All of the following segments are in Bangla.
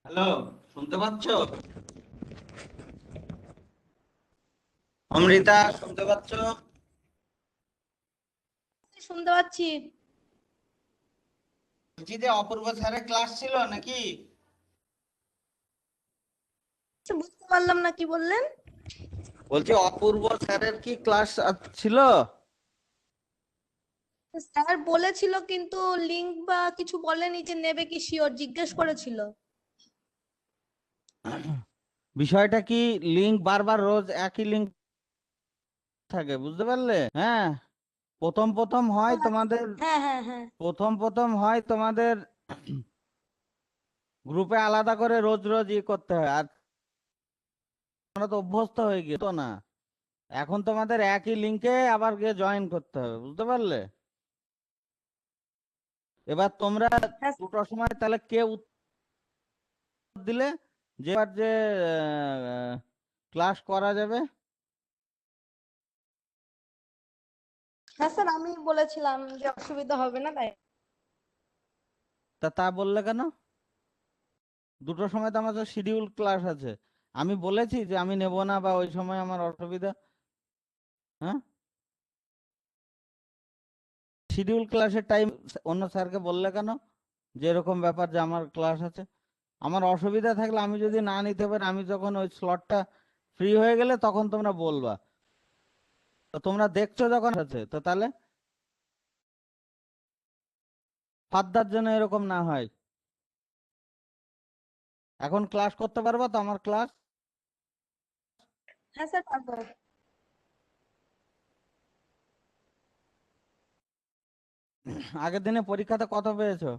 হ্যালো, শুনতে পাচ্ছ? অমৃতা, শুনতে পাচ্ছ? শুনতে পাচ্ছি। বলছি যে অপূর্ব স্যারের ক্লাস ছিল নাকি? আচ্ছা, বুঝতে পারলাম না কি বললেন। বলছি অপূর্ব স্যারের কি ক্লাস ছিল? স্যার বলেছিল কিন্তু লিংক বা কিছু বলেনি যে নেবে কি, শিওর জিজ্ঞেস করেছিল। বিষয়টা কি, লিংক বারবার রোজ একই লিংক থাকে, বুঝতে পারলে? হ্যাঁ, প্রথম প্রথম ও হয় আচ্ছা। তোমাদের, হ্যাঁ হ্যাঁ হ্যাঁ। প্রথম প্রথম হয় তোমাদের গ্রুপে আলাদা করে রোজ রোজ করতে হয়, আর তোমরা তো অভ্যস্ত হয়ে গিয়ে তো না। এখন তোমাদের একই লিংকে আবার গিয়ে জয়েন করতে হবে, বুঝতে পারলে? এবার তোমরা হ্যাঁ দুটোর সময় তাহলে কে দিলে যে এবার যে ক্লাস করা যাবে? হ্যাঁ স্যার, আমি বলেছিলাম যে অসুবিধা হবে না তাই। তা বললে কেন? দুটোর সময় তো আমার তো শিডিউল ক্লাস আছে। আমি বলেছি যে আমি নেব না বা ওই সময় আমার অসুবিধা। হ্যাঁ, শিডিউল ক্লাসের টাইম অন্য স্যারকে বললে কেন যে এরকম ব্যাপার যে আমার ক্লাস আছে? আমার অসুবিধা থাকলে আমি যদি না নিতে পারি, আমি যখন ওই স্লটটা ফ্রি হয়ে গেলে তখন তোমরা বলবা। তো তোমরা দেখছো যখন আছে, তো তাহলে ফাদ্দার জন্য এরকম না হয়। এখন ক্লাস করতে পারবা তো আমার ক্লাস? হ্যাঁ স্যার, পারবো। আগের দিনে পরীক্ষাতে কত পেয়েছো?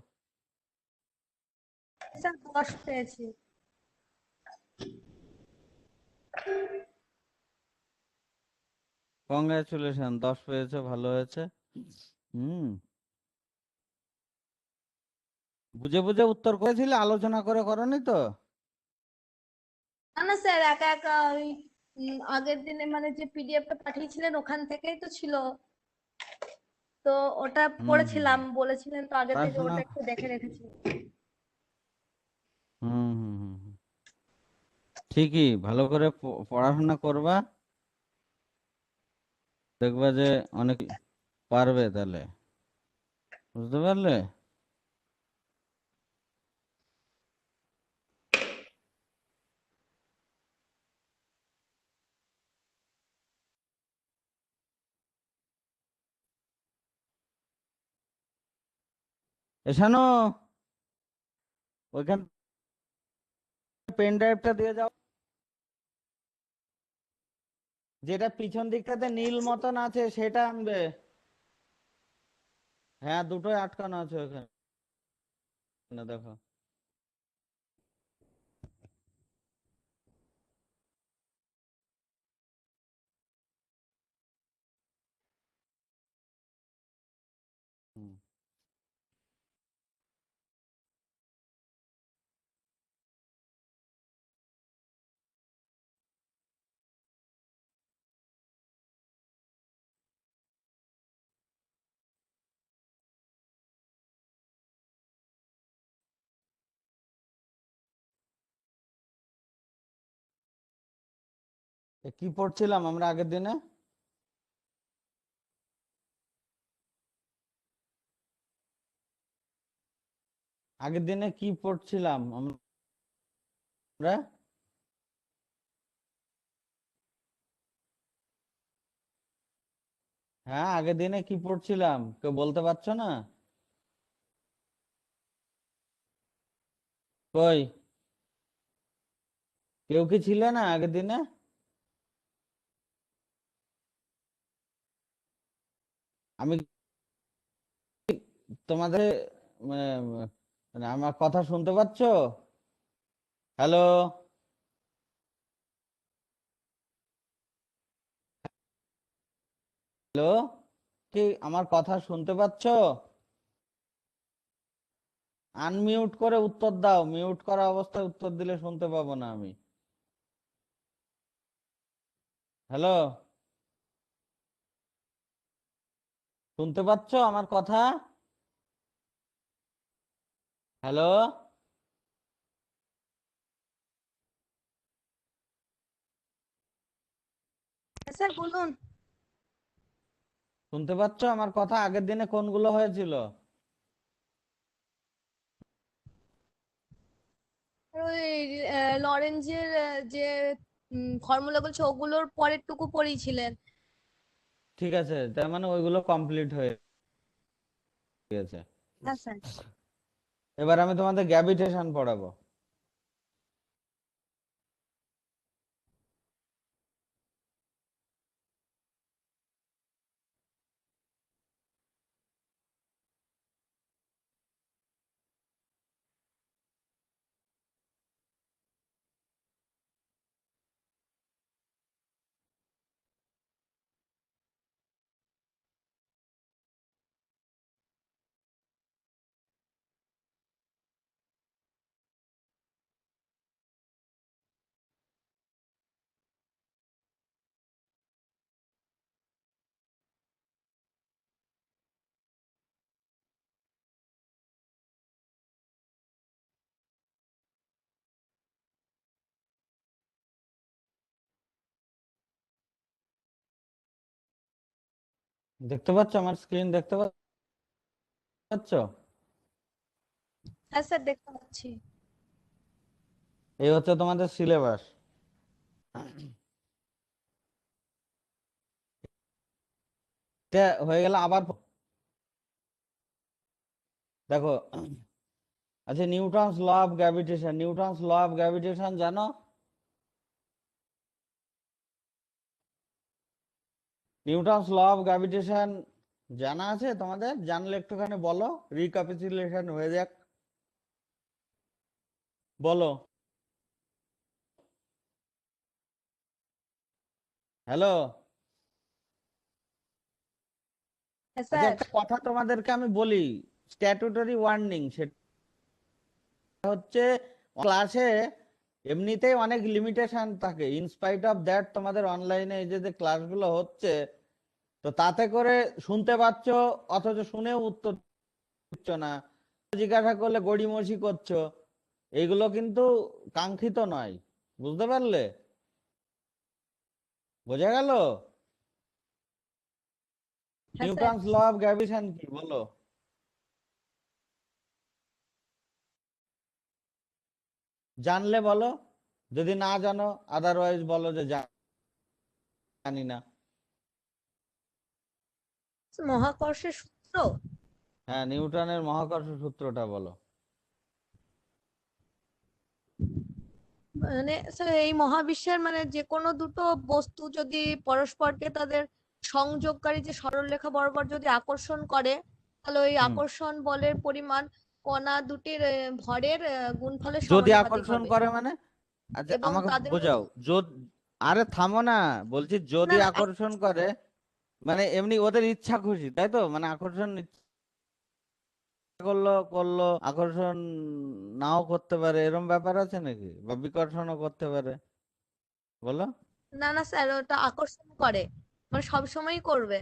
স্যার 10 পেয়েছি। কংগ্রাচুলেশন, 10 পেয়েছো, ভালো হয়েছে। হুম, বুঝে বুঝে উত্তর করেছিলে, আলোচনা করে করনি তো? না না স্যার, একা একা ওই আগের দিনে মানে যে পিডিএফটা পাঠিয়েছিলেন ওখান থেকেই তো ছিল। তো ওটা হুম হুম পড়েছিলাম, হুম। বলেছিলেন তো আগে থেকে, পড়াশোনা, ওটা একটু দেখে রেখেছি। হুম হুম হুম হুম। ঠিকই, ভালো করে পড়াশোনা করবা, দেখবা যে অনেক পারবে তাহলে, বুঝতে পারলে? এসানো, ওইখান পেন ড্রাইভটা দিয়ে যাও, যেটা পিছন দিকটাতে নীল মতন আছে সেটা আনবে। হ্যাঁ, দুটোই আটকানো আছে ওখানে, দেখো। হুম। কি পড়ছিলাম আমরা আগের দিনে? আগের দিনে কি পড়ছিলাম আমরা? হ্যাঁ, আগের দিনে কি পড়ছিলাম কেউ বলতে পারছো না? কই, কেউ কি ছিলে না আগের দিনে? আমি তোমাদের মানে মানে আমার কথা শুনতে পাচ্ছো? হ্যালো? হ্যালো, কি আমার কথা শুনতে পাচ্ছো? আনমিউট করে উত্তর দাও, মিউট করা অবস্থায় উত্তর দিলে শুনতে পাবো না আমি। হ্যালো, শুনতে পাচ্ছো আমার কথা? হ্যালো? স্যার বলুন। শুনতে পাচ্ছ আমার কথা? আগের দিনে কোনগুলো হয়েছিল? ওই লরেঞ্জের যে ফর্মুলা বলছে ওগুলোর পরের টুকু পড়েছিলেন। ঠিক আছে, তার মানে ওইগুলো কমপ্লিট হয়ে গেছে। হ্যাঁ স্যার। এবার আমি তোমাদের গ্র্যাভিটেশন পড়াবো। দেখতে পাচ্ছ আমার স্ক্রিন? দেখতে পাচ্ছ? হ্যাঁ স্যার দেখতে পাচ্ছি। এই হচ্ছে তোমাদের সিলেবাস। এটা হয়ে গেল। আবার দেখো, আচ্ছা, Newton's law of gravitation. Newton's law of gravitation জানো? নিউটনস ল অফ গ্র্যাভিটেশন জানা আছে তোমাদের? জানলে একটুখানি বলো, রিক্যাপিচুলেশন হয়ে যাক। বলো। হ্যালো। হ্যাঁ আচ্ছা, স্যার। একটা কথা তোমাদেরকে আমি বলি, স্ট্যাটুটরি ওয়ার্নিং। সেটা হচ্ছে ক্লাসে এমনিতেই অনেক লিমিটেশন থাকে। ইনস্পাইট অফ দ্যাট তোমাদের অনলাইনে এই যে ক্লাসগুলো হচ্ছে, তো তাতে করে শুনতে পাচ্ছ অথচ শুনেও উত্তর দিচ্ছ না, জিজ্ঞাসা করলে গড়িমসি করছো। এইগুলো কিন্তু কাঙ্ক্ষিত নয়। বুঝতে পারলে? বোঝা গেল? হ্যাঁ sir. Newton's law of gravitation কি বলো? জানলে বলো, যদি না জানো আদারওয়াইজ বলো যে জানি না। মহাকর্ষের সূত্র। হ্যাঁ, নিউটনের মহাকর্ষ সূত্রটা বলো। মানে স্যার এই মহাবিশ্বের মানে যে কোনো দুটো বস্তু যদি পরস্পরকে তাদের সংযোগকারী যে সরলরেখা বরাবর যদি আকর্ষণ করে, তাহলে ওই হুম। আকর্ষণ বলের পরিমাণ কণা দুটির ভরের গুণফলের যদি সমানুপাতিক আকর্ষণ হবে। করে মানে? আচ্ছা, এবং আমাকে তাদের বোঝাও। আরে থামো না, বলছি না যদি না আকর্ষণ করে মানে এমনি ওদের ইচ্ছা খুশি, তাই তো? মানে আকর্ষণ ইচ্ছা করলো করলো, আকর্ষণ নাও করতে পারে, এরম ব্যাপার আছে নাকি? বা বিকর্ষণও করতে পারে। বলো। না না স্যার, ওটা আকর্ষণ করে, মানে সব সময়ই করবে।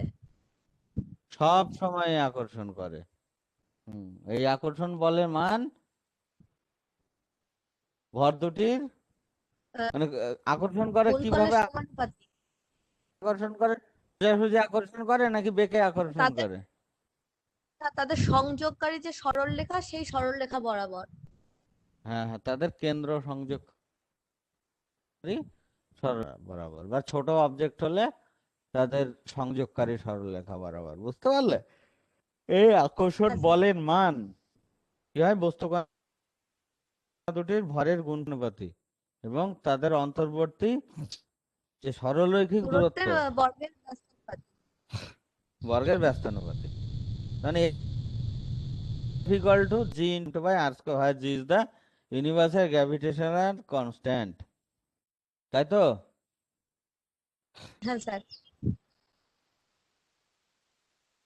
সব সময় আকর্ষণ করে। হুম। এই আকর্ষণ বলের মান ভর দুটির আহ, মানে আকর্ষণ করে গুণফলের কিভাবে? সমানুপাতিক। আকর্ষণ করে সোজাসুজি আকর্ষণ করে নাকি বেঁকে আকর্ষণ তাদের করে? তাদের সংযোগকারী যে সরলরেখা সেই সরলরেখা বরাবর। হ্যাঁ হ্যাঁ, তাদের কেন্দ্র সংযোগ বরাবর, বা ছোট অবজেক্ট হলে তাদের সংযোগকারী সরলরেখা বরাবর। বুঝতে পারলে? এই আকর্ষণ হ্যাঁ স্যার। বলের মান কি হয়? বস্তু কণা দুটির ভরের গুণানুপাতিক এবং তাদের অন্তর্বর্তী যে সরলরৈখিক দূরত্ব দূরত্বের বর্গের ব্যস্তানুপাতিক। বর্গের ব্যস্তানুপাতিক। মানে equal to G into by R square, হয় G is the universal gravitational constant. তাই তো? হ্যাঁ স্যার।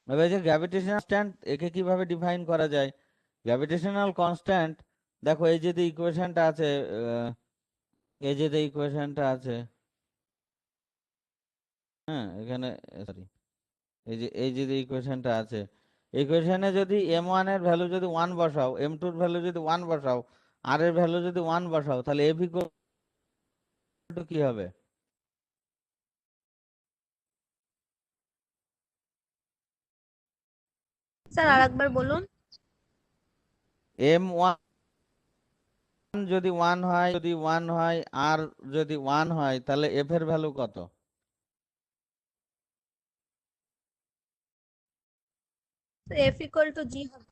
এবার যে গ্র্যাভিটেশনাল কনস্ট্যান্ট, একে কিভাবে ডিফাইন করা যায়? গ্র্যাভিটেশনাল কনস্ট্যান্ট, দেখো এই যে ইকুয়েশনটা আছে, এই যে ইকুয়েশনটা আছে, হ্যাঁ এখানে, সরি, এই যে ইকুয়েশনটা আছে, ইকুয়েশনে যদি m1 এর ভ্যালু যদি 1 বসাও, m2 এর ভ্যালু যদি 1 বসাও, আর এর ভ্যালু যদি 1 বসাও, তাহলে f ইকুয়াল টু কি হবে? স্যার আরেকবার বলুন। M1 যদি 1 হয় আর যদি 1 হয় তাহলে F এর ভ্যালু কত? এফ ইকুয়াল টু জি হবে।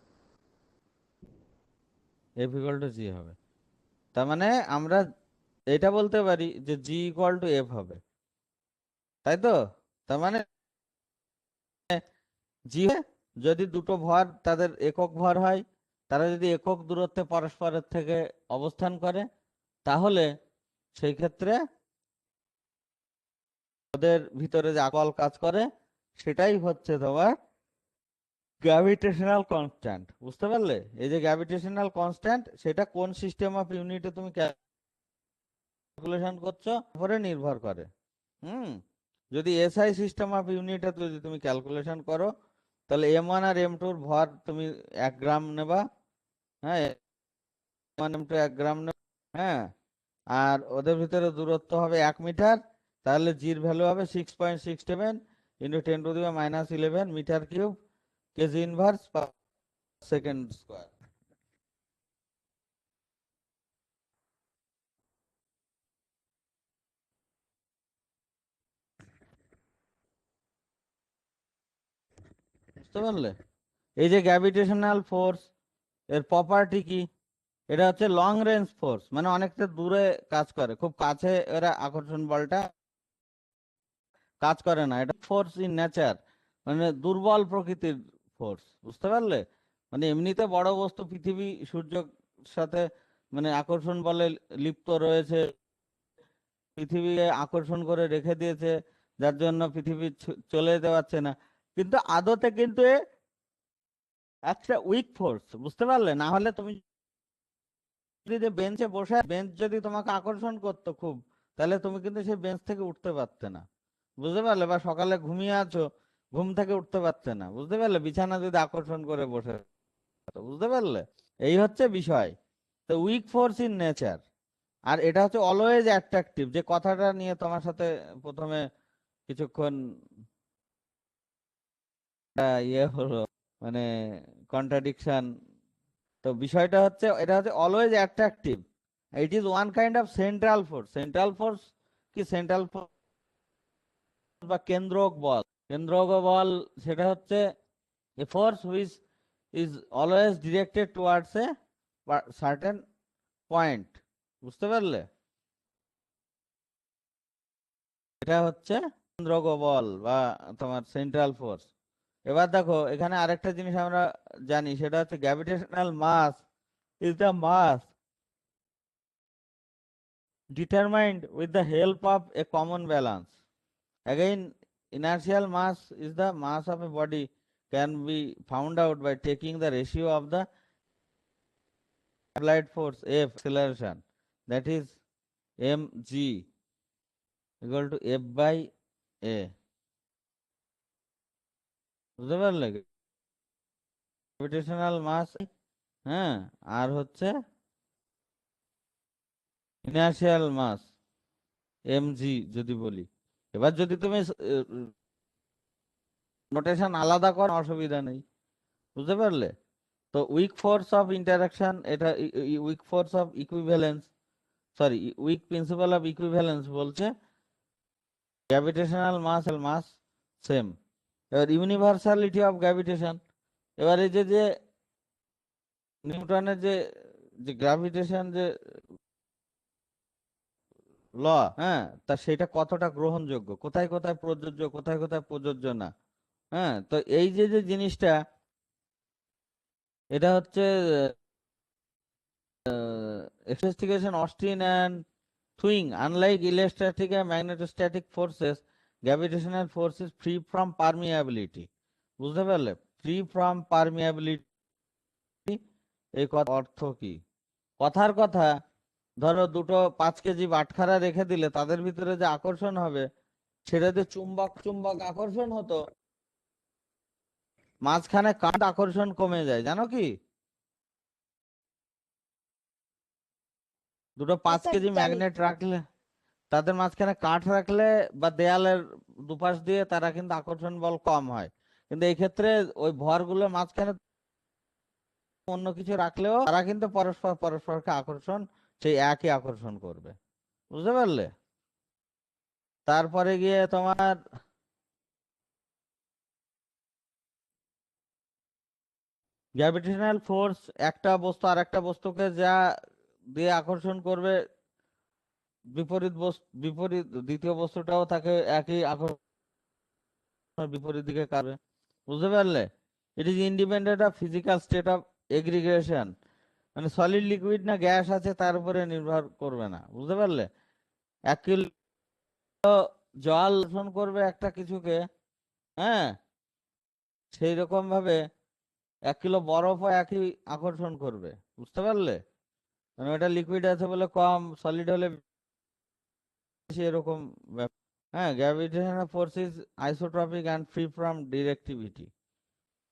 F ইকুয়াল টু জি হবে। তার মানে আমরা এটা বলতে পারি যে G ইকুয়াল টু F হবে, তাই তো? তার মানে জি, যদি দুটো ভর তাদের একক ভর হয়, তারা যদি একক দূরত্বে পরস্পরের থেকে অবস্থান করে, তাহলে সেই ক্ষেত্রে ওদের ভিতরে যে আকল কাজ করে সেটাই হচ্ছে তোমার গ্র্যাভিটেশনাল কনস্ট্যান্ট। বুঝতে পারলে? এই যে গ্র্যাভিটেশনাল কনস্ট্যান্ট, সেটা কোন সিস্টেম অফ ইউনিটে তুমি ক্যালকুলেশন করছো উপরে নির্ভর করে। যদি এসআই সিস্টেম অফ ইউনিটে যদি তুমি ক্যালকুলেশন করো, তাহলে M1 আর M2 ভর তুমি 1 গ্রাম নেবা। হ্যাঁ, M1 M2 1 গ্রাম নেবা। হ্যাঁ, আর ওদের ভিতরে দূরত্ব হবে 1 মিটার। তাহলে জির ভ্যালু হবে 6.67 into 10⁻⁻11 metre cube KG inverse per second square. বুঝতে পারলে? এই যে গ্র্যাভিটেশনাল ফোর্স, এর প্রপার্টি কি? এটা হচ্ছে লং রেঞ্জ ফোর্স, মানে অনেকটা দূরে কাজ করে, খুব কাছে এরা আকর্ষণ বলটা কাজ করে না। এটা ফোর্স ইন নেচার, মানে দুর্বল প্রকৃতির ফোর্স। বুঝতে পারলে? মানে এমনিতে বড় বস্তু পৃথিবী সূর্যের সাথে মানে আকর্ষণ বলে লিপ্ত রয়েছে, পৃথিবীকে আকর্ষণ করে রেখে দিয়েছে, যার জন্য পৃথিবী চলে যেতে পারছে না। কিন্তু আদতে কিন্তু এ একটা উইক ফোর্স। বুঝতে পারলে? না হলে তুমি যদি যে বেঞ্চে বসে বেঞ্চ যদি তোমাকে আকর্ষণ করতো খুব, তাহলে তুমি কিন্তু সেই বেঞ্চ থেকে উঠতে পারতে না। বুঝতে পারলে? বা সকালে ঘুমিয়ে আছো, ঘুম থেকে উঠতে পারছে না। বুঝতে পারলে? বিছানা যদি আকর্ষণ করে বসে থাকতো। বুঝতে পারলে? এই হচ্ছে বিষয়। তো উইক ফোর্স ইন নেচার, আর এটা হচ্ছে অলওয়েজ অ্যাট্রাকটিভ, যে কথাটা নিয়ে তোমার সাথে প্রথমে কিছুক্ষণ ইয়ে হলো, মানে কন্ট্রাডিকশন। তো বিষয়টা হচ্ছে, এটা হচ্ছে always attractive. It is one kind of central force. Central force কি? সেন্ট্রাল ফোর্স বা কেন্দ্রক বল। কেন্দ্রক বল সেটা হচ্ছে a force which is always directed towards a certain point. বুঝতে পারলে? এটা হচ্ছে কেন্দ্রক বল বা তোমার সেন্ট্রাল ফোর্স। এবার দেখো, এখানে আরেকটা জিনিস আমরা জানি, সেটা হচ্ছে gravitational mass is the mass determined with the help of a common balance. Again, inertial mass is the mass of a body can be found out by taking the ratio of the applied force F acceleration, that is mg equal to F by a. বুঝতে পারলে? গ্র্যাভিটেশনাল মাস, হ্যাঁ, আর হচ্ছে ইনার্শিয়াল মাস mg যদি বলি। এবার যদি তুমি নোটেশন আলাদা করো অসুবিধা নেই। বুঝতে পারলে? তো উইক ফোর্স অফ ইন্টারাকশন, এটা weak force of equivalence, sorry weak principle of equivalence বলছে গ্র্যাভিটেশনাল মাস সেম। এবার ইউনিভার্সালিটি অফ গ্র্যাভিটেশন, এবার এই যে যে নিউটনের যে যে গ্র্যাভিটেশন যে ল, হ্যাঁ, তা সেটা কতটা গ্রহণযোগ্য, কোথায় কোথায় প্রযোজ্য, কোথায় কোথায় প্রযোজ্য না। হ্যাঁ, তো এই যে যে জিনিসটা, এটা হচ্ছে investigation Austin and Twing. Unlike electrostatic and magnetostatic forces, gravitational force is free from permeability. বুঝতে পারলে? ফ্রি ফ্রম পারমিয়াবিলিটি, এই কথা অর্থ কি? কথার কথা, ধরো দুটো 5 কেজি বাটখারা রেখে দিলে তাদের ভিতরে যে আকর্ষণ হবে, সেটা যে চুম্বক চুম্বক আকর্ষণ হতো, মাঝখানে কাট আকর্ষণ কমে যায়, জানো কি? দুটো 5 স্যার কেজি জানি। ম্যাগনেট রাখলে, তাদের মাঝখানে কাঠ রাখলে বা দেয়ালের দুপাশ দিয়ে, তারা কিন্তু আকর্ষণ বল কম হয়। কিন্তু এই ক্ষেত্রে ওই ভরগুলোর মাঝখানে অন্য কিছু রাখলেও তারা কিন্তু পরস্পর পরস্পরকে আকর্ষণ, সেই একই আকর্ষণ করবে। বুঝতে পারলে? তারপরে গিয়ে তোমার গ্র্যাভিটেশনাল ফোর্স, একটা বস্তু আর একটা বস্তুকে যা দিয়ে আকর্ষণ করবে, বিপরীত বস্তু, বিপরীত দ্বিতীয় বস্তুটাও তাকে একই আকর্ষণ বিপরীত দিকে কাটবে। বুঝতে পারলে? It is independent of physical state of aggregation, মানে সলিড লিকুইড না গ্যাস আছে তার উপরে নির্ভর করবে না। বুঝতে পারলে? 1 কিলো জল শোষণ করবে একটা কিছুকে, হ্যাঁ, সেই রকম ভাবে 1 কিলো বরফও একই আকর্ষণ করবে। বুঝতে পারলে? মানে ওটা লিকুইড আছে বলে কম, সলিড হলে বেশি, এরকম ব্যাপার। হ্যাঁ, gravitational force is isotropic and free from directivity.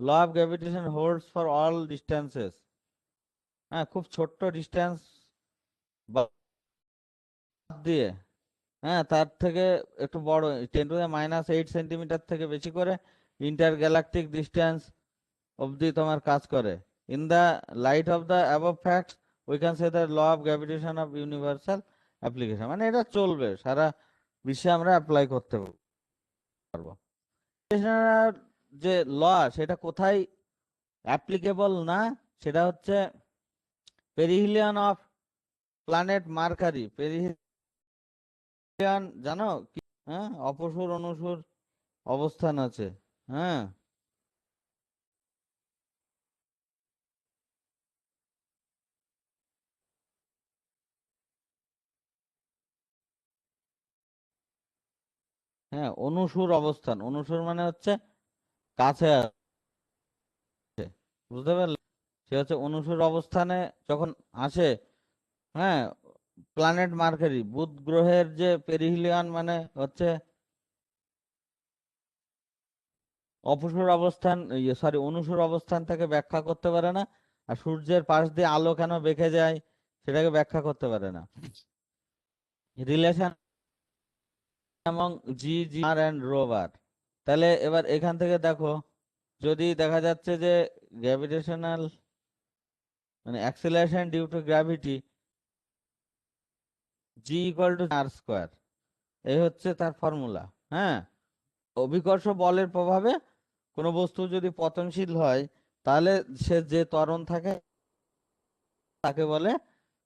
Law of gravitation holds for all distances. হ্যাঁ, খুব ছোট্ট ডিস্টেন্স বাদ দিয়ে, হ্যাঁ, তার থেকে একটু বড় 10⁻⁸ সেন্টিমিটার থেকে বেশি করে ইন্টার গ্যালাকটিক ডিস্টেন্স অবধি তোমার কাজ করে। In the light of the above facts we can say the law of gravitation of universal application, মানে এটা চলবে সারা বিশ্বে, আমরা অ্যাপ্লাই করতে পারবো। গ্র্যাভিটেশনের যে ল, সেটা কোথায় অ্যাপ্লিকেবল না, সেটা হচ্ছে পেরিহিলিয়ন অফ প্ল্যানেট মার্কারি। পেরিহিলিয়ন জানো কি? হ্যাঁ, অপসূর অনুসূর অবস্থান আছে। হ্যাঁ, হ্যাঁ, অনুসূর অবস্থান, অনুসূর মানে হচ্ছে কাছে আছে। বুঝতে পারলে? সে হচ্ছে অনুসূর অবস্থানে যখন আসে, হ্যাঁ, প্ল্যানেট মার্কারি, বুধ গ্রহের যে পেরিহিলিয়ন মানে হচ্ছে অপসূর অবস্থান, সরি, অনুসূর অবস্থান থেকে ব্যাখ্যা করতে পারে না। আর সূর্যের পাশ দিয়ে আলো কেন বেঁকে যায় সেটাকে ব্যাখ্যা করতে পারে না। Relation among GGR and rover। তাহলে এবার এখান থেকে দেখো, যদি দেখা যাচ্ছে যে গ্র্যাভিটেশনাল মানে acceleration due to gravity G = r², এই হচ্ছে তার ফর্মুলা। হ্যাঁ, অভিকর্ষ বলের প্রভাবে কোনো বস্তু যদি পতনশীল হয়, তাহলে সে যে ত্বরণ থাকে তাকে বলে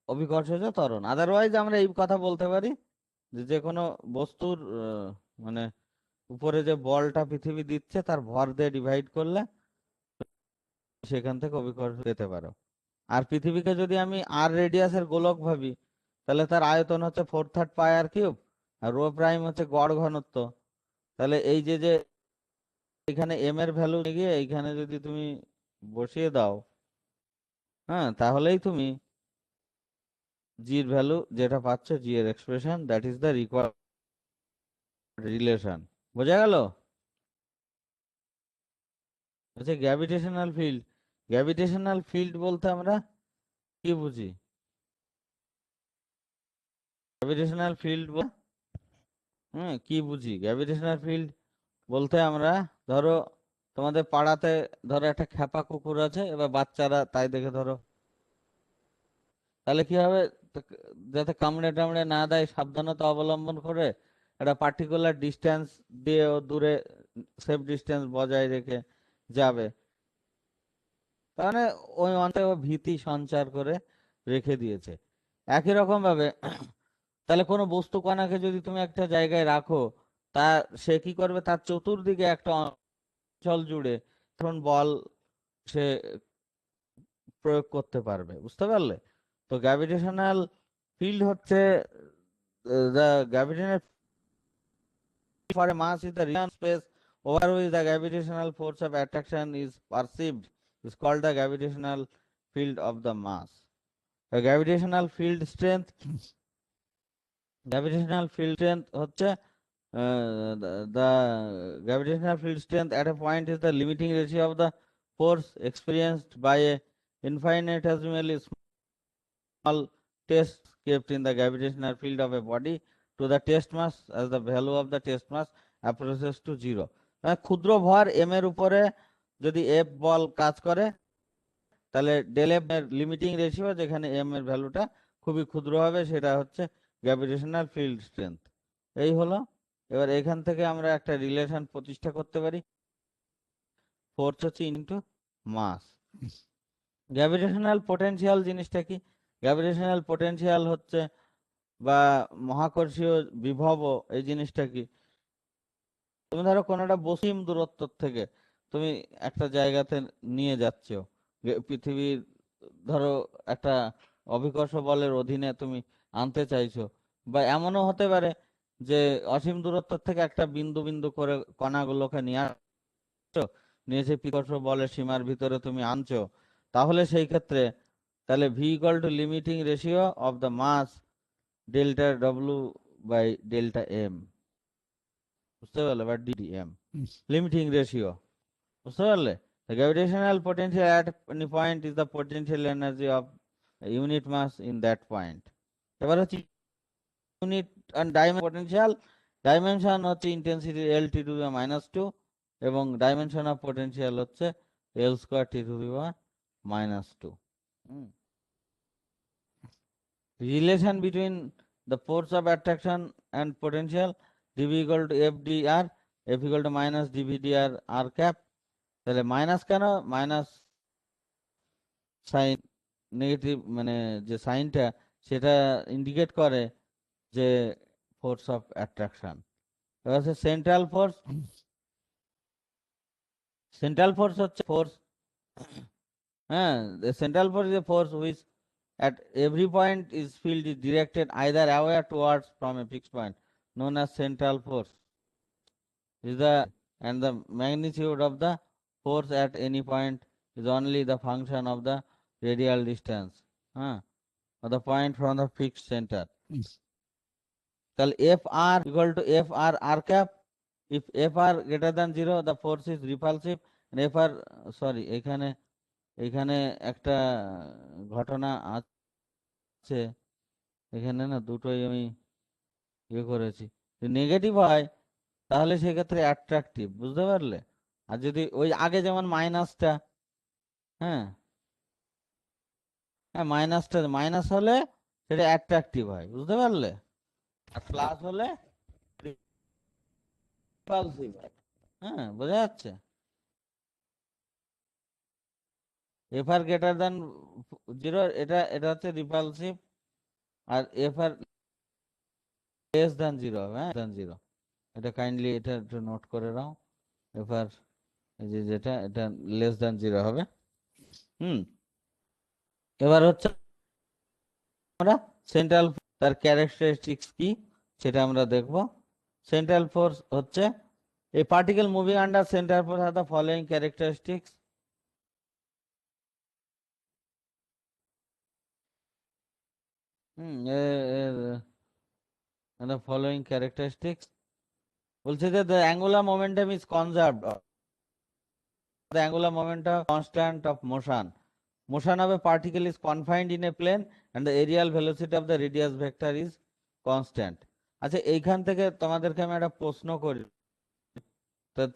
অভিকর্ষজ ত্বরণ। আদারওয়াইজ আমরা এই কথা বলতে পারি যে যে কোনো বস্তুর মানে উপরে যে বলটা পৃথিবী দিচ্ছে তার ভর দিয়ে ডিভাইড করলে সেখান থেকে অভিকর্ষ পেতে পারো। আর পৃথিবীকে যদি আমি আর রেডিয়াসের গোলক ভাবি, তাহলে তার আয়তন হচ্ছে 4/3 πr3, আর রো প্রাইম হচ্ছে গড় ঘনত্ব। তাহলে এই যে যে এখানে এম এর ভ্যালু গিয়ে এইখানে যদি তুমি বসিয়ে দাও, হ্যাঁ, তাহলেই তুমি জির ভ্যালু যেটা পাচ্ছ, জি এর expression, that is the required relation. বোঝা গেল? হচ্ছে গ্র্যাভিটেশনাল ফিল্ড। গ্র্যাভিটেশনাল ফিল্ড বলতে আমরা কি বুঝি? গ্র্যাভিটেশনাল ফিল্ড কি বুঝি? গ্র্যাভিটেশনাল ফিল্ড বলতে আমরা, ধরো তোমাদের পাড়াতে ধরো একটা খ্যাপা কুকুর আছে, এবার বাচ্চারা তাই দেখে ধরো, তাহলে কি হবে? তো যাতে কামড়ে টামড়ে না দেয় সাবধানতা অবলম্বন করে একটা পার্টিকুলার ডিস্টেন্স দিয়ে ও দূরে সেফ ডিস্টেন্স বজায় রেখে যাবে। তাহলে ওই অঞ্চলে ও ভীতি সঞ্চার করে রেখে দিয়েছে। একই রকম ভাবে তাহলে কোনো বস্তু কণাকে যদি তুমি একটা জায়গায় রাখো, তা সে কি করবে? তার চতুর্দিকে একটা অঞ্চল জুড়ে তখন বল সে প্রয়োগ করতে পারবে। বুঝতে পারলে? তো গ্র্যাভিটেশনাল ফিল্ড হচ্ছে the gravitational for a mass is the region space over which the gravitational force of attraction is perceived is called the gravitational field of the mass. The gravitational field strength, gravitational field strength হচ্ছে the gravitational field strength at a point is the limiting ratio of the force experienced by a infinitesimally small test kept in the gravitational field of a body to the test mass as the value of the test mass approaches to 0. ক্ষুদ্র ভর এম এর উপরে যদি এফ বল কাজ করে, তাহলে ডেল এফ এর লিমিটিং রেশিও, যেখানে এম এর ভ্যালুটা খুবই ক্ষুদ্র হবে, সেটা হচ্ছে গ্র্যাভিটেশনাল ফিল্ড স্ট্রেংথ। এই হলো। এবার এখান থেকে আমরা একটা রিলেশন প্রতিষ্ঠা করতে পারি। ফোর্স হচ্ছে ইনটু মাস। গ্র্যাভিটেশনাল পোটেনশিয়াল জিনিসটা কি? গ্র্যাভিটেশনাল পোটেনশিয়াল হচ্ছে বা মহাকর্ষীয় বিভব, এই জিনিসটা কি? তুমি ধরো কোনো একটা বসীম দূরত্ব থেকে তুমি একটা জায়গাতে নিয়ে যাচ্ছ, পৃথিবীর ধরো একটা অভিকর্ষ বলের অধীনে তুমি আনতে চাইছো, বা এমনও হতে পারে যে অসীম দূরত্ব থেকে একটা বিন্দু বিন্দু করে কণাগুলোকে নিয়ে আসছো, নিয়ে সেই বিকর্ষ বলের সীমার ভিতরে তুমি আনছো। তাহলে সেই ক্ষেত্রে তাহলে V equal to limiting ratio of the mass delta W by delta M, বুঝতে পারলে? বা ডিএম লিমিটিং রেশিও, বুঝতে পারলে? The gravitational potential at any point is the potential energy of a unit mass in that point. এবার হচ্ছে unit and dimension potential, dimension হচ্ছে intensity L T to the minus two, এবং ডাইমেনশন অফ পোটেনশিয়াল হচ্ছে L square T to the minus two. Relation between the force of attraction and potential, dv equal to fdr, f equal to minus dvdr r cap। তাহলে মাইনাস কেন? মাইনাস সাইন, নেগেটিভ মানে যে সাইনটা, সেটা ইন্ডিকেট করে যে ফোর্স অফ অ্যাট্রাকশন। এবার হচ্ছে সেন্ট্রাল ফোর্স। সেন্ট্রাল ফোর্স হচ্ছে ফোর্স, হ্যাঁ, central force is a force which at every point is field is directed either away or towards from a fixed point, known as central force. Is the and the magnitude of the force at any point is only the function of the radial distance, or the point from the fixed center. তাহলে F R equal to F R R cap. If F R greater than zero, the force is repulsive. F R, sorry, এখানে এখানে একটা ঘটনা আছে, এখানে না দুটোই আমি ইয়ে করেছি। নেগেটিভ হয় তাহলে সেক্ষেত্রে অ্যাট্রাকটিভ, বুঝতে পারলে? আর যদি ওই আগে যেমন মাইনাসটা, হ্যাঁ হ্যাঁ, মাইনাসটা মাইনাস হলে সেটা অ্যাট্রাকটিভ হয়, বুঝতে পারলে? আর প্লাস হলে রিপালসিভ হয়। হ্যাঁ, বোঝা যাচ্ছে? F R greater than zero, এটা এটা হচ্ছে রিপালসিভ। আর F R less than zero হবে, হ্যাঁ, দ্যান জিরো। এটা কাইন্ডলি এটা একটু নোট করে নাও। এফ আর যেটা এটা লেস দ্যান জিরো হবে। হুম। এবার হচ্ছে আমরা সেন্ট্রাল, তার ক্যারেক্টারিস্টিক্স কি সেটা আমরা দেখব। সেন্ট্রাল ফোর্স হচ্ছে a particle moving under central force has the following characteristics. The following characteristics বলছে যে the angular momentum is conserved, the angular momentum constant of motion. Motion of a particle is confined in a plane and the areal velocity of the radius vector is constant. আচ্ছা, এইখান থেকে তোমাদেরকে আমি একটা প্রশ্ন করি,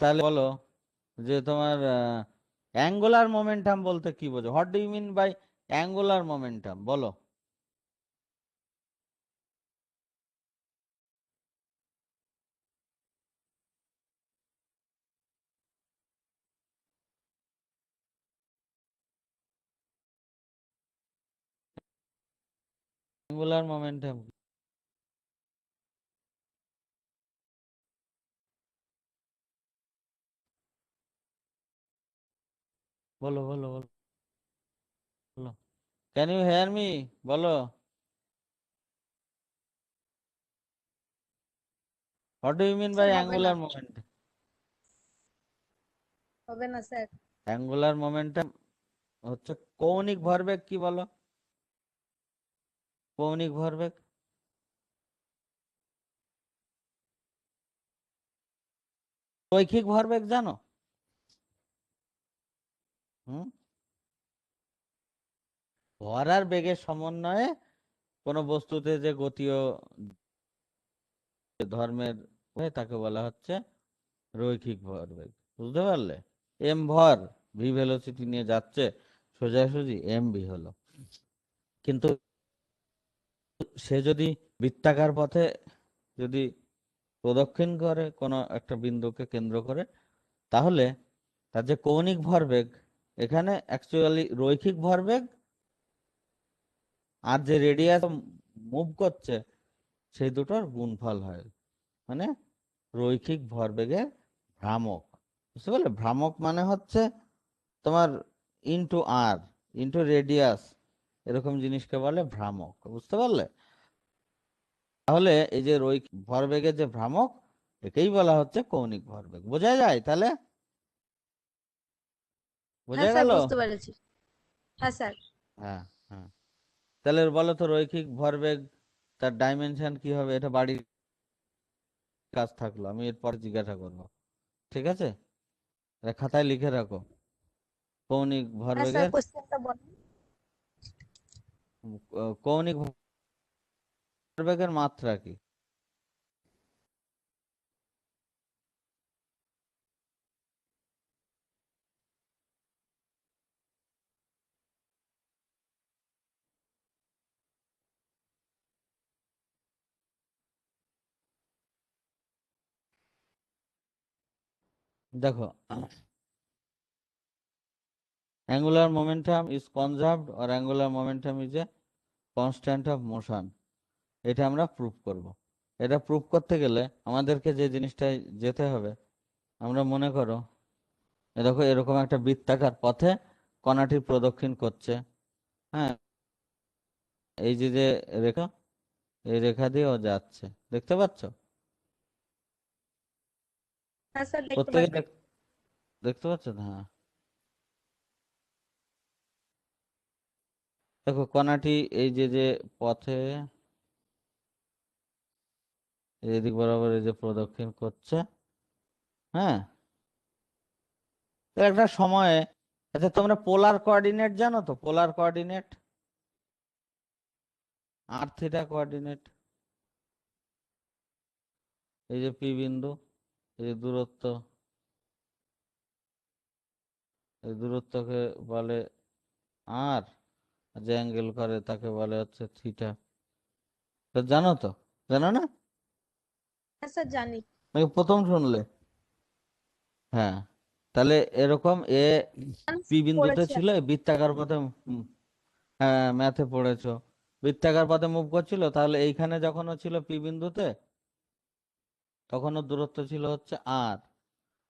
তাহলে বলো যে তোমার অ্যাঙ্গুলার মোমেন্টাম বলতে কি বোঝো? What do you mean by angular momentum, বলো। অ্যাঙ্গুলার মোমেন্টাম বলো বলো বলো বলো। Can you hear me? বলো, what do you mean by sir হবে না, অ্যাঙ্গুলার মোমেন্টাম? হবে না স্যার। অ্যাঙ্গুলার মোমেন্টাম হচ্ছে কৌণিক ভরবেগ, কি বলো? কৌণিক ভরবেগ। রৈখিক ভরবেগ জানো? হুম, ভর আর বেগের সমন্বয়ে কোনো বস্তুতে যে গতীয় ধর্মের হয় তাকে বলা হচ্ছে রৈখিক ভরবেগ, বুঝতে পারলে? এম ভর, ভি ভেলোসিটি নিয়ে যাচ্ছে সোজাসুজি, এম ভি হলো। কিন্তু সে যদি বৃত্তাকার পথে যদি প্রদক্ষিণ করে কোনো একটা বিন্দুকে কেন্দ্র করে, তাহলে তার যে কৌণিক ভরবেগ, এখানে অ্যাকচুয়ালি রৈখিক ভরবেগ আর যে রেডিয়াস মুভ করছে সেই দুটোর গুণফল হয়, মানে রৈখিক ভরবেগের ভ্রামক। বুঝতে পারলে? ভ্রামক মানে হচ্ছে তোমার ইনটু আর, ইনটু রেডিয়াস, এরকম জিনিসকে বলে ভ্রামক। বুঝতে পারলে? তাহলে এই যে রৈখিক ভরবেগের যে ভ্রামক, একেই বলা হচ্ছে কৌণিক ভরবেগ। বোঝা যায় তাহলে? হ্যাঁ বোঝা স্যার, গেল? বুঝতে পেরেছি। হ্যাঁ স্যার। হ্যাঁ, হ্যাঁ। তাহলে বলো তো রৈখিক ভরবেগ তার ডাইমেনশন কি হবে? এটা বাড়ির কাজ থাকলো, আমি এরপর জিজ্ঞাসা করবো। ঠিক আছে, এটা খাতায় লিখে রাখো। কৌণিক হ্যাঁ স্যার, ভরবেগের কোশ্চেনটা বলেন। কৌণিক ভরবেগের মাত্রা কি? দেখো, angular momentum is conserved or angular momentum is a constant of motion. এটা আমরা প্রুফ করব। এটা প্রুফ করতে গেলে আমাদেরকে যে জিনিসটায় যেতে হবে, আমরা মনে করো দেখো এরকম একটা বৃত্তাকার পথে কণাটি প্রদক্ষিণ করছে। হ্যাঁ, এই যে যে রেখা, এই রেখা দিয়েও যাচ্ছে, দেখতে পাচ্ছ? হ্যাঁ স্যার, দেখতে প্রত্যেকে পাচ্ছি। দেখতে পাচ্ছ তো? হ্যাঁ, দেখো কণাটি এই যে যে পথে এদিক বরাবর এই যে প্রদক্ষিণ করছে। হ্যাঁ, তো একটা সময়ে, আচ্ছা তোমরা পোলার কোঅর্ডিনেট জানো তো? পোলার কোঅর্ডিনেট, আর থিটা কোঅর্ডিনেট, এই যে পি বিন্দু, এই যে দূরত্ব, এই দূরত্বকে বলে আর, যে অ্যাঙ্গেল করে তাকে বলে হচ্ছে থিটা। তো জানো তো? জানো না? হ্যাঁ স্যার, জানি। নাকি প্রথম শুনলে? হ্যাঁ, তাহলে এরকম এ পি বিন্দুতে পড়েছি ছিল, আমি। এই বৃত্তাকার পথে হ্যাঁ ম্যাথে পড়েছো, বৃত্তাকার পথে মুভ করছিল। তাহলে এইখানে যখন ও ছিল পি বিন্দুতে, তখন ওর দূরত্ব ছিল হচ্ছে আর,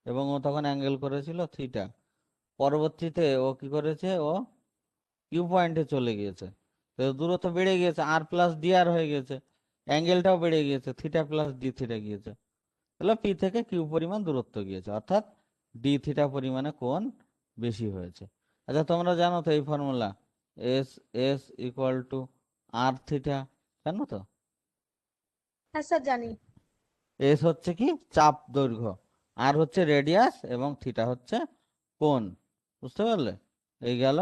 এবং ও তখন অ্যাঙ্গেল করেছিল থিটা। পরবর্তীতে ও কি করেছে, ও কিউ পয়েন্টে চলে গিয়েছে, তো দূরত্ব বেড়ে গিয়েছে, আর প্লাস ডি আর হয়ে গেছে, অ্যাঙ্গেলটাও বেড়ে গিয়েছে, থিটা প্লাস ডি থিটা গিয়েছে। তাহলে পি থেকে কিউ পরিমাণ দূরত্ব গিয়েছে, অর্থাৎ ডি থিটা পরিমাণে কোণ বেশি হয়েছে। আচ্ছা তোমরা জানো তো এই formula, S S equal to R theta, জানো তো? হ্যাঁ স্যার, জানি। এস হচ্ছে কি চাপ দৈর্ঘ্য, আর হচ্ছে রেডিয়াস, এবং থিটা হচ্ছে কোণ। বুঝতে পারলে? এই গেল।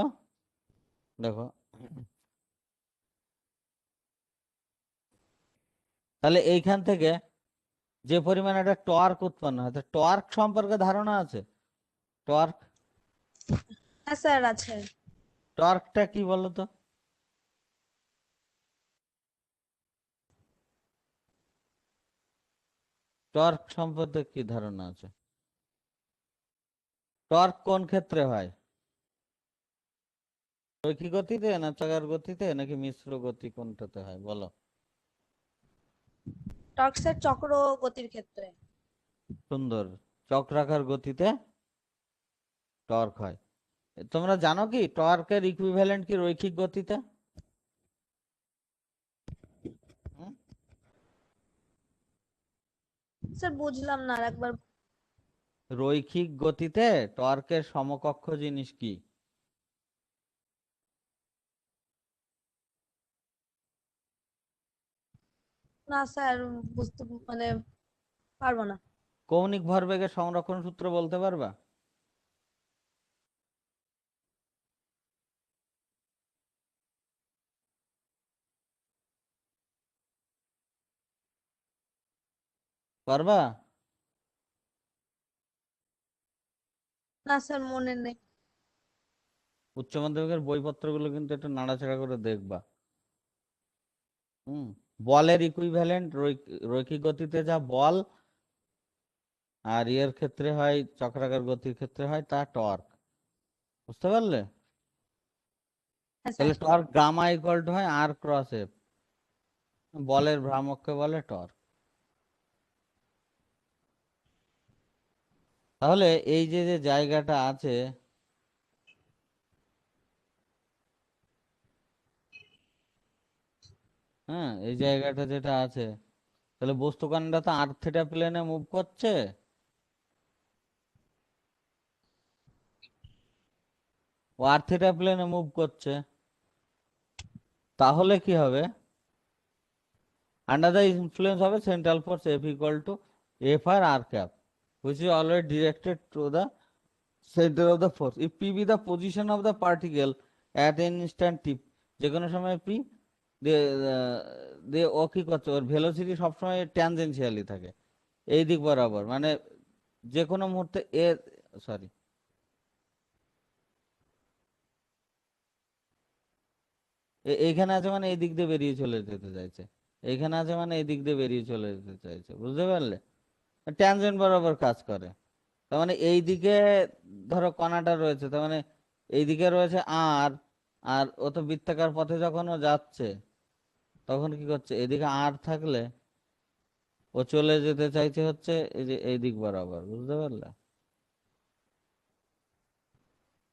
দেখো, তাহলে এইখান থেকে যে পরিমাণে একটা টর্ক উৎপন্ন হয়, টর্ক সম্পর্কে ধারণা আছে? টর্ক, হ্যাঁ স্যার, আছে। টর্কটা কি বলো তো? টর্ক সম্পর্কে কি ধারণা আছে? টর্ক কোন ক্ষেত্রে হয়? রৈখিক গতিতে, না চাকার গতিতে, নাকি মিশ্র গতি, কোনটাতে হয় বলো? টর্ক স্যার চক্র গতির ক্ষেত্রে। সুন্দর, চক্রাকার গতিতে টর্ক হয়। তোমরা জানো কি টর্কের ইকুইভ্যালেন্ট কি রৈখিক গতিতে? হুম? স্যার বুঝলাম না, আরেকবার। রৈখিক গতিতে টর্কের সমকক্ষ জিনিস কি? না স্যার, বুঝতে মানে পারবো না। কৌণিক ভরবেগের সংরক্ষণ সূত্র বলতে পারবা? পারবা? না স্যার মনে নেই। উচ্চ মাধ্যমিকের বইপত্রগুলো কিন্তু একটু নাড়াচাড়া করে দেখবা। বলের ইকুইভ্যালেন্ট রৈখিক গতিতে যা বল আর ইয়ের ক্ষেত্রে হয়, চক্রাকার গতির ক্ষেত্রে হয় তা টর্ক। বুঝতে পারলে? হ্যাঁ স্যার। তাহলে টর্ক গামা ইকুয়াল টু হয় আর ক্রস এফ, বলের ভ্রামককে বলে টর্ক। তাহলে এই যে যে জায়গাটা আছে, হ্যাঁ এই জায়গাটা যেটা আছে, তাহলে বস্তুকণাটা তো আর থিটা প্লেনে মুভ করছে। ও আর থিটা প্লেনে মুভ করছে, তাহলে কি হবে? আন্ডার দ্য ইনফ্লুয়েন্স হবে central force F equal to F R R cap, which is always directed to the centre of the force if P be the position of the particle at an instant T. যে কোনো সময় পি দিয়ে দিয়ে ও কি করছে, ওর ভেলোসিটি সবসময় ট্যানজেনশিয়ালি থাকে এই দিক বরাবর, মানে যে কোনো মুহূর্তে এ, সরি, এইখানে আছে মানে এই দিক দিয়ে বেরিয়ে চলে যেতে চাইছে, এইখানে আছে মানে এই দিক দিয়ে বেরিয়ে চলে যেতে চাইছে, বুঝতে পারলে? ট্যানজেন্ট বরাবর কাজ করে। তার মানে এই দিকে ধরো কণাটা রয়েছে, তার মানে এই দিকে রয়েছে আর, আর ও তো বৃত্তাকার পথে যখন ও যাচ্ছে তখন কি করছে, এদিকে আর থাকলে ও চলে যেতে চাইছে হচ্ছে এই যে এই দিক বরাবর, বুঝতে পারলে?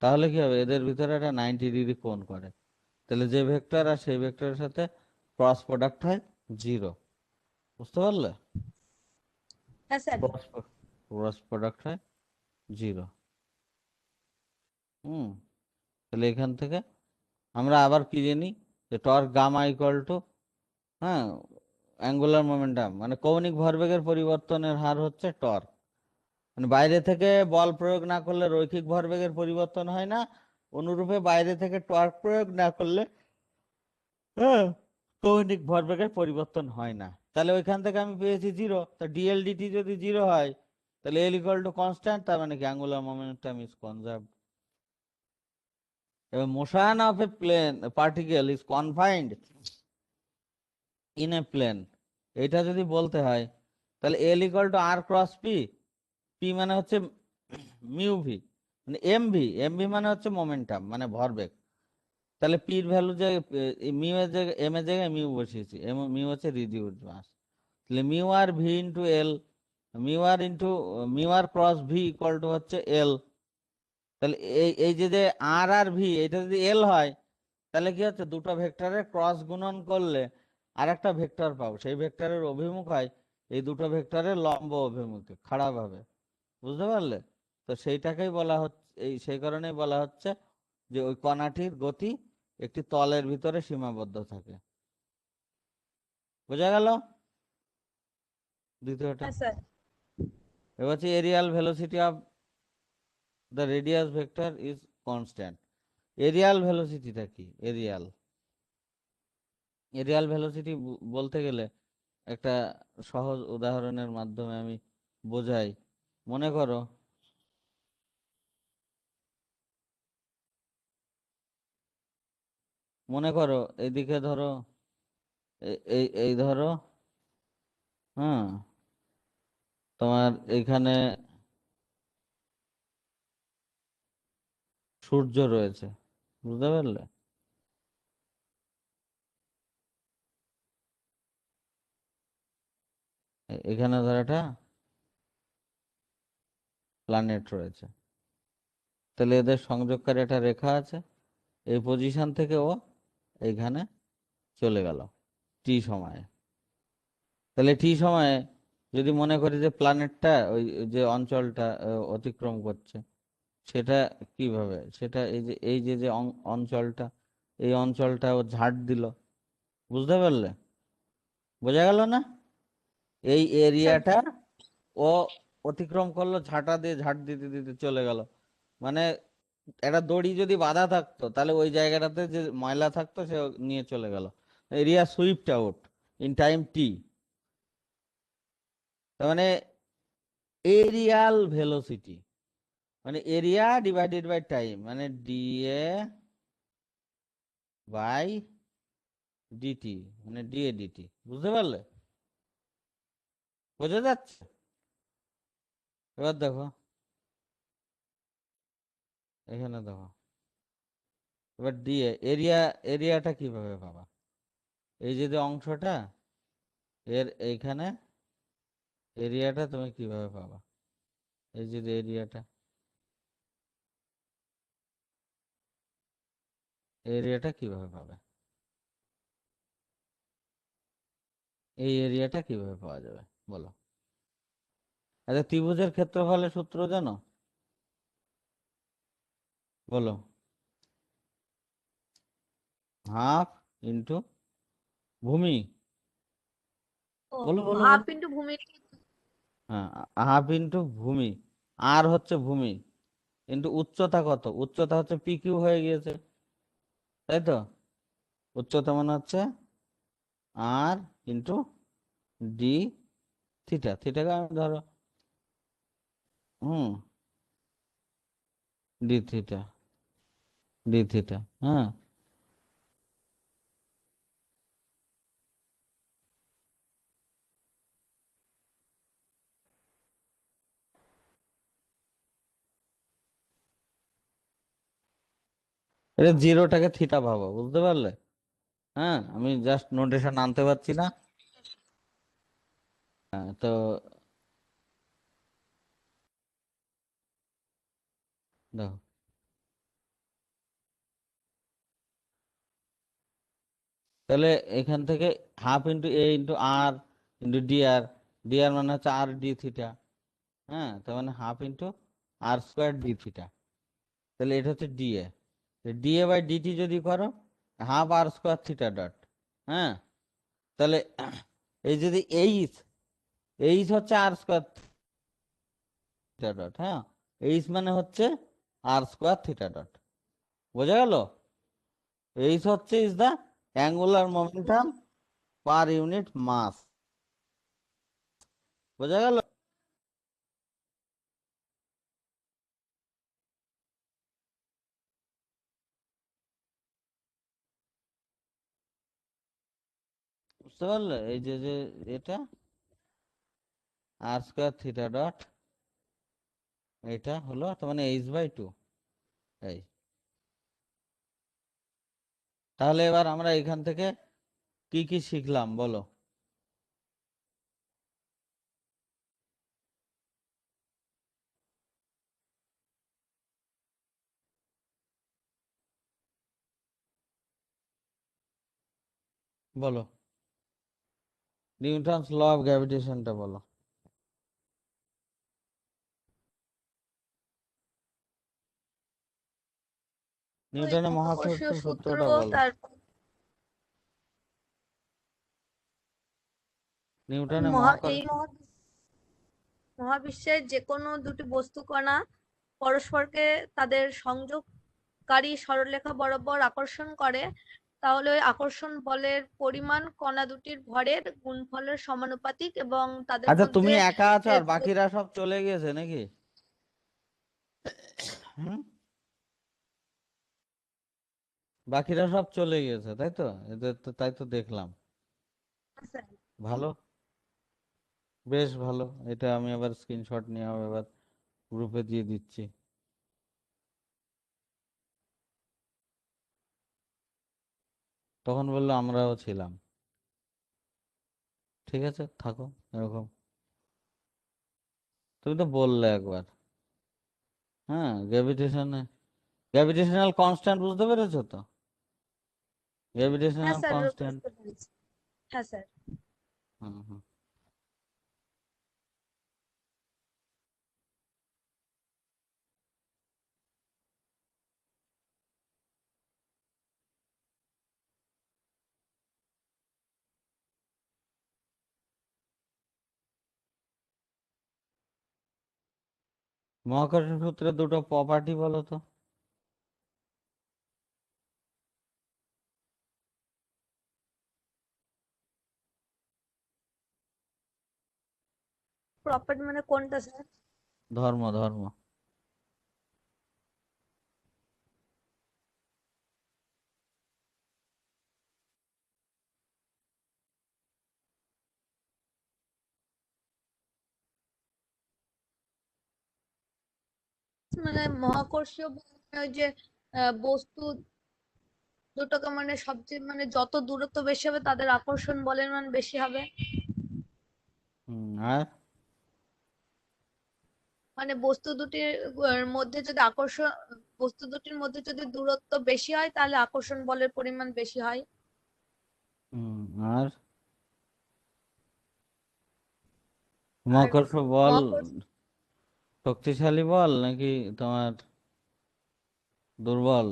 তাহলে কি হবে, এদের ভিতরে একটা 90 ডিগ্রি কোণ করে। তাহলে যে ভেক্টর আর সেই ভেক্টরের সাথে ক্রস প্রোডাক্ট হয় 0। বুঝতে পারলে? হ্যাঁ স্যার। ক্রস প্রোডাক্ট হয় 0। হুম। তাহলে এখান থেকে আমরা আবার কি জানি, যে টর্ক গামা ইকুয়াল টু, হ্যাঁ, অ্যাঙ্গুলার মোমেন্টাম মানে কৌণিক ভরবেগের পরিবর্তনের হার হচ্ছে টর্ক। মানে বাইরে থেকে বল প্রয়োগ না করলে রৈখিক ভরবেগের পরিবর্তন হয় না, অনুরূপে বাইরে থেকে টর্ক প্রয়োগ না করলে, হ্যাঁ, কৌণিক ভরবেগের পরিবর্তন হয় না। তাহলে ওইখান থেকে আমি পেয়েছি 0, তা ডিএল ডিটি যদি 0 হয় তাহলে এল ইকুয়াল টু কনস্ট্যান্ট, তার মানে কি অ্যাঙ্গুলার মোমেন্টাম ইজ কনজার্ভড। এবার motion of a plane particle is confined in a plane, এটা যদি বলতে হয় তাহলে L equal to R cross P. P মানে হচ্ছে মিউ ভি, মানে এম ভি, এম ভি মানে হচ্ছে মোমেন্টাম মানে ভরবেগ। তাহলে পির ভ্যালু যে মিউ এর জায়গায় এম এর জায়গায় মিউ বসিয়েছি, এম মিউ হচ্ছে রিডিউসড মাস, তাহলে mu R V into L, mu R cross V equal to হচ্ছে এল। তাহলে এই এই যে আর আর ভি এটা যদি এল হয় তাহলে কি হচ্ছে, দুটো ভেক্টরের ক্রস গুণন করলে আর একটা ভেক্টর পাবো, সেই ভেক্টরের অভিমুখ হয় এই দুটো ভেক্টরের লম্ব অভিমুখে খাড়া ভাবে। বুঝতে পারলে? তো সেইটাকেই বলা হচ্ছে, এই সেই কারণেই বলা হচ্ছে যে ওই কণাটির গতি একটি তলের ভিতরে সীমাবদ্ধ থাকে। বোঝা গেল দ্বিতীয়টা? হ্যাঁ স্যার। এবার হচ্ছে areal velocity of the radius vector is constant. Areal ভেলোসিটিটা কি? এরিয়াল এরিয়াল ভেলোসিটি বলতে গেলে একটা সহজ উদাহরণের মাধ্যমে আমি বোঝাই। মনে করো, মনে করো এদিকে ধরো, এই এই ধরো, হ্যাঁ, তোমার এখানে সূর্য রয়েছে, বুঝতে পারলে? এখানে ধরো একটা প্ল্যানেট রয়েছে, তাহলে এদের সংযোগকারী একটা রেখা আছে, এই পজিশন থেকে ও এইখানে চলে গেল টি সময়ে। তাহলে টি সময়ে যদি মনে করি যে প্ল্যানেটটা ওই যে অঞ্চলটা অতিক্রম করছে, সেটা কিভাবে, সেটা এই যে অঞ্চলটা, এই অঞ্চলটা ও ঝাড় দিল, বুঝতে পারলে? বোঝা গেল না? এই স্যার। এরিয়াটা ও অতিক্রম করলো, ঝাঁটা দিয়ে ঝাড় দিতে দিতে চলে গেল। মানে একটা দড়ি যদি বাঁধা থাকতো তাহলে ওই জায়গাটাতে যে ময়লা থাকতো সে নিয়ে চলে গেল, এরিয়া সুইপড আউট ইন টাইম টি। তার মানে এরিয়াল ভেলোসিটি, মানে এরিয়া ডিভাইডেড বাই টাইম, মানে ডিএ বাই ডিটি, মানে ডিএ ডিটি। বুঝতে পারলে? বোঝা যাচ্ছে? এবার দেখো, এখানে দেখো, এবার ডিএ এরিয়া, এরিয়াটা কিভাবে পাবা? এই যে অংশটা, এর এইখানে এরিয়াটা তুমি কিভাবে পাবা? এই যে এরিয়াটা, এরিয়াটা কিভাবে পাবে? এই এরিয়াটা কিভাবে পাওয়া যাবে বলো? আচ্ছা, ত্রিভুজের ক্ষেত্রফলের সূত্র জানো? বলো। হাফ ইন্টু ভূমি। ও, বলো বলো হাফ বলো। ইন্টু ভূমি। হ্যাঁ, হাফ ইন্টু ভূমি, আর হচ্ছে ভূমি, কিন্তু উচ্চতা কত? উচ্চতা হচ্ছে পি কিউ হয়ে গিয়েছে, তাই তো? উচ্চতা মানে হচ্ছে আর ইন্টু ডি থিটা, থিটাকে আমি ধরো, হুম, ডি থিটা, ডি থিটা, হ্যাঁ। এটা জিরোটাকে থিটা ভাবো, বুঝতে পারলে? হ্যাঁ, আমি জাস্ট নোটেশন আনতে পারছি না। হ্যাঁ, তো দেখো, তাহলে এখান থেকে হাফ ইন্টু এ ইন্টু আর ইন্টু ডিআর, ডিআর মানে হচ্ছে আর ডি থিটা, হ্যাঁ, তার মানে হাফ ইন্টু আর স্কোয়ার ডি থিটা। তাহলে এটা হচ্ছে ডিএ, ডিএ বাই ডিটি যদি করো, হাফ আর স্কোয়ার থিটা ডট, হ্যাঁ। তাহলে এই যদি এইচ, এইচ হচ্ছে আর স্কোয়ার থিটা ডট, হ্যাঁ, এইচ মানে হচ্ছে আর স্কোয়ার থিটা ডট। বোঝা গেল? এইচ হচ্ছে is the angular momentum per unit mass. বোঝা গেল? বুঝতে পারলে? এই যে যে এটা আর স্কোয়ার থিটা ডট, এটা হলো তার মানে এইচ বাই টু। এই, তাহলে এবার আমরা এখান থেকে কি কি শিখলাম বলো? বলো, নিউটনস ল অফ গ্র্যাভিটেশনটা বলো। এই নিউটনের মহাকর্ষ মহাকর্ষীয় সূত্র, সূত্রটা বলো। তারপর নিউটনের এই মহাকর্ষ, মহাবিশ্বের যে কোনো দুটি বস্তু কণা পরস্পরকে তাদের সংযোগকারী সরলরেখা বরাবর আকর্ষণ করে, তাহলে ওই আকর্ষণ বলের পরিমাণ কণা দুটির ভরের গুণফলের সমানুপাতিক এবং তাদের আচ্ছা তুমি মধ্যে একা আছো এর আর বাকিরা সব চলে গিয়েছে নাকি? হুম, বাকিরা সব চলে গিয়েছে তাই তো? এদের তো তাই তো দেখলাম। ভালো, বেশ ভালো। এটা আমি আবার স্ক্রিনশট নিয়ে আবার গ্রুপে দিয়ে দিচ্ছি। তখন বললো আমরাও ছিলাম। ঠিক আছে, থাকো এরকম। তুমি তো বললে একবার, হ্যাঁ, গ্র্যাভিটেশনে, গ্র্যাভিটেশনাল কনস্ট্যান্ট বুঝতে পেরেছো তো? হ্যাঁ গ্র্যাভিটেশনাল স্যার, কনস্ট্যান্ট, বুঝতে পেরেছি। হ্যাঁ স্যার। হুম হুম। মহাকর্ষ সূত্রের দুটো প্রপার্টি বলো তো। প্রপার্টি মানে কোনটা স্যার? ধর্ম, ধর্ম। মানে মহাকর্ষীয় বল মানে ওই যে বস্তু দুটোকে মানে সবচেয়ে মানে যত দূরত্ব বেশি হবে তাদের আকর্ষণ বলের মান বেশি হবে। আর মানে বস্তু দুটির মধ্যে যদি দূরত্ব বেশি হয় তাহলে আকর্ষণ বলের পরিমাণ বেশি হয়। হুম, আর আর মহাকর্ষ বল মহাকর্ষ শক্তিশালী বল নাকি তোমার দুর্বল?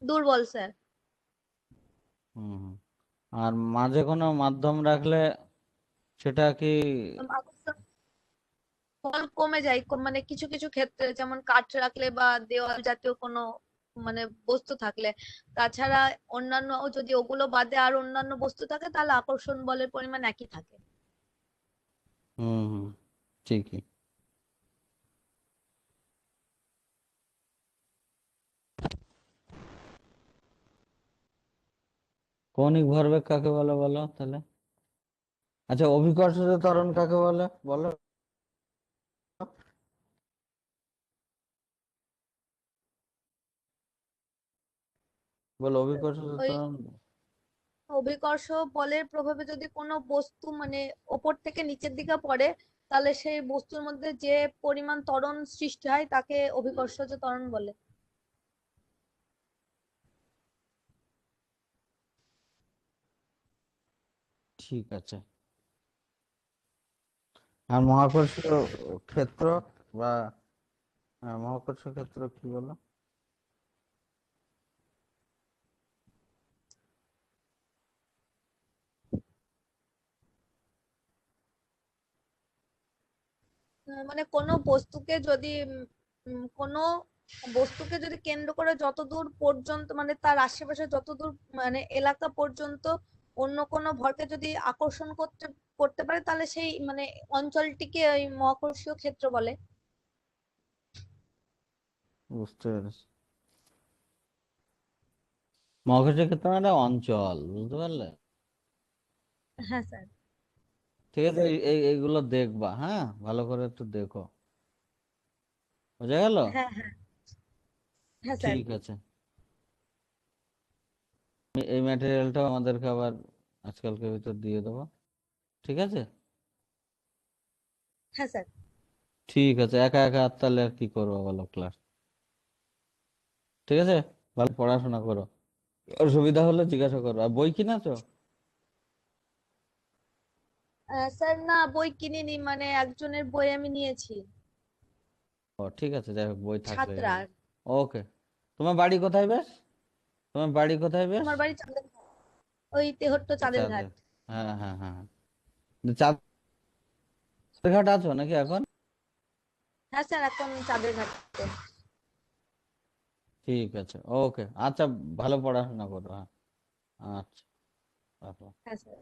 দুর্বল স্যার। হুম হুম। আর মাঝে কোনো মাধ্যম রাখলে সেটা কি? আকর্ষণ বল কমে যায় মানে কিছু কিছু ক্ষেত্রে, যেমন কাঠ রাখলে বা দেওয়াল জাতীয় কোনো মানে বস্তু থাকলে। তাছাড়া অন্যান্য যদি ওগুলো বাদে আর অন্যান্য বস্তু থাকে তাহলে আকর্ষণ বলের পরিমাণ একই থাকে। হুম হুম, ঠিকই। কৌণিক ভরবেগ কাকে বলে বলো তাহলে? আচ্ছা, অভিকর্ষজ ত্বরণ কাকে বলে বলো? বলো, অভিকর্ষজ ওই ত্বরণ। অভিকর্ষ বলের প্রভাবে যদি কোনো বস্তু মানে ওপর থেকে নিচের দিকে পড়ে, তাহলে সেই বস্তুর মধ্যে যে পরিমাণ ত্বরণ সৃষ্টি হয় তাকে অভিকর্ষজ ত্বরণ বলে। ঠিক আছে। আর মহাকর্ষীয় ক্ষেত্র বা মহাকর্ষীয় ক্ষেত্র কি বলো? মানে কোনো বস্তুকে যদি কোনো বস্তুকে যদি কেন্দ্র করে যতদূর পর্যন্ত মানে তার আশেপাশে যতদূর মানে এলাকা পর্যন্ত অন্য কোনো ভরকে যদি আকর্ষণ করতে করতে পারে তাহলে সেই মানে অঞ্চলটিকে ওই মহাকর্ষীয় ক্ষেত্র বলে। বুঝতে পেরেছি। মহাকর্ষীয় ক্ষেত্র মানে অঞ্চল, বুঝতে পারলে? হ্যাঁ স্যার। ঠিক আছে, এইগুলো দেখবা, হ্যাঁ, ভালো করে একটু দেখো। বোঝা গেল? হ্যাঁ হ্যাঁ। হ্যাঁ স্যার। ঠিক আছে। এই ম্যাটেরিয়ালটাও আমাদেরকে আবার আজকালকে ভিতর দিয়ে দেবো। ঠিক আছে। হ্যাঁ স্যার। ঠিক আছে, একা একা আর তাহলে আর কি করবো বলো ক্লাস? ঠিক আছে, ভালো পড়াশোনা করো। অসুবিধা হলে জিজ্ঞাসা করো। আর বই কিনেছো? স্যার না, বই কিনিনি, মানে একজনের বই আমি নিয়েছি। ও ঠিক আছে, যাই হোক, বই থাকলেই হলো। ছাত্রার। ওকে। তোমার বাড়ি কোথায় বেশ? তোমার বাড়ি কোথায় বেশ? আমার বাড়ি চাঁদের ঘাট। ওই তেহট্ট চাঁদের ঘাট। চাঁদের। হ্যাঁ হ্যাঁ হ্যাঁ হ্যাঁ। চাঁদের ঘাট আছো নাকি এখন? হ্যাঁ স্যার, এখন চাঁদের ঘাটে। ঠিক আছে, ওকে, আচ্ছা, ভালো পড়াশোনা করো, হ্যাঁ। আচ্ছা, রাখো। হ্যাঁ স্যার।